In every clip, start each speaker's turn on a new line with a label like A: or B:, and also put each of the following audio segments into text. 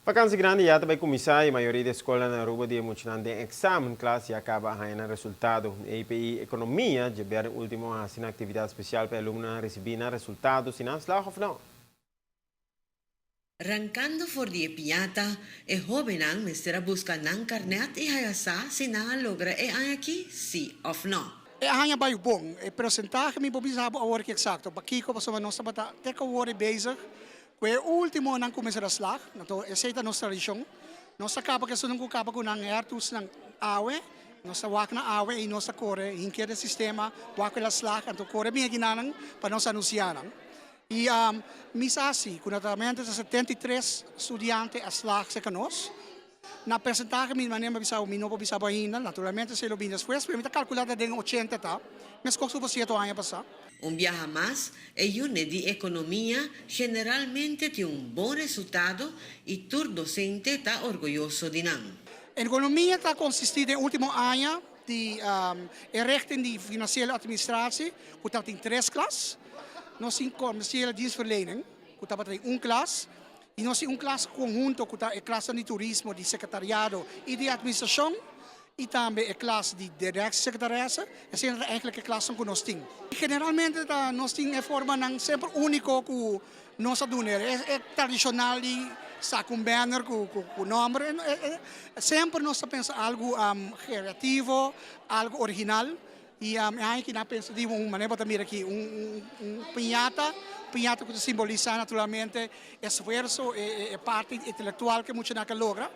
A: Vakansie grande yata by comissário, maioria da escola na Aruba de emocionante exame classe e acaba a resultado. EPI Economia, de ber último assim atividade especial para alunos receber resultados sin anslag of não.
B: Rancando for die piata, e jovenang mistera busca ng karnet e hayasa sinanga logra e ang aqui, si of no.
C: E hanya ba bom, e percentaje mi bobisabo a work exacto. Bakiko pa sa nossa bata, teka worry bezig. Kwe último nang começar a slag, nato aceita nossa tradição. Nossa capa que sunong capa ko nang ertus ng awe, nossa wak na awe e nossa core, hinke de sistema, wak la slag, anto core mi ginanang pa nossa anuncianang. E misasi, kunatamente sa 73 estudiante a slag sa kanos. Na percentaje mi manema bisao mi no po bisao ainda, naturalmente se lo bin después, pero mi ta calculada de 80 ta, mas kung supo 7 anos pasa.
B: Un viaja más e une di economia generalmente tiene un buon resultado y tur docente está orgulloso di nan.
C: En economia está consistida in último ano de rechten die financiële administratie, que está em 3 classes. Nós temos commerciële dienstverlening, que está em 1 classe. E nós temos classe conjunto, que está a classe de turismo, de secretariado e de administração. E também a classe de direção-secretariessa. Essa é eigenlijk a classe que nós temos. Generalmente, nós temos a forma sempre única que nós fazemos. É tradicional de sacar banner com o nome. Sempre nós pensamos algo criativo, algo original. E aí que nós pensamos de uma maneira também aqui, pinhata que simboliza naturalmente esforço e parte intelectual que muitos não logra.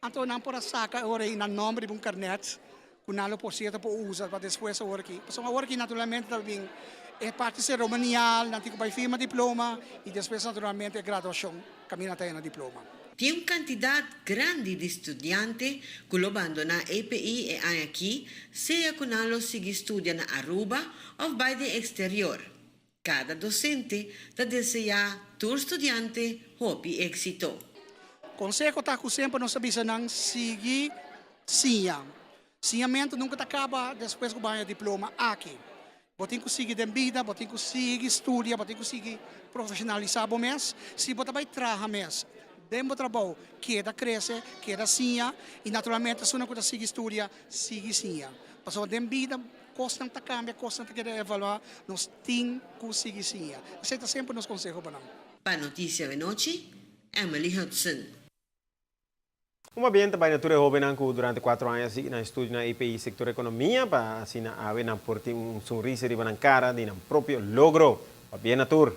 C: Então, não por sacar agora em nome de carnet, que não por certo por usar para depois a hora aqui. Porque a hora aqui naturalmente também é parte ceremonial, não tem que firma diploma e depois naturalmente a graduação, caminha até na diploma.
B: Tiene una cantidad grande de estudiantes que lo abandonan EPI e aquí, sea con los sigue estudiando en Aruba o by de exterior. Cada docente te desea tu estudiante hopi éxito.
C: Consejo está que sempre nós sabemos seguir sim. Sinhamento nunca acaba depois que vai diploma aqui. Você conseguir de vida, você conseguir estudar, você conseguir profissionalizar o mês, se você vai trabalhar mês. Dentro do trabalho, queda cresce, queda sim, e naturalmente, se não conseguir estudar, sigue sim. Passou dentro da vida, constante cambia, constante queda evaluar, nós temos que conseguir sim. Aceita sempre nos consejos para nós.
B: Para Notícia de Noche, Emily Hudson.
A: Uma bem também na tua jovem durante 4 anos na estudo na EPI sector economia para assim na ave na porti sorriso de na cara de na próprio logro. Bem na tour.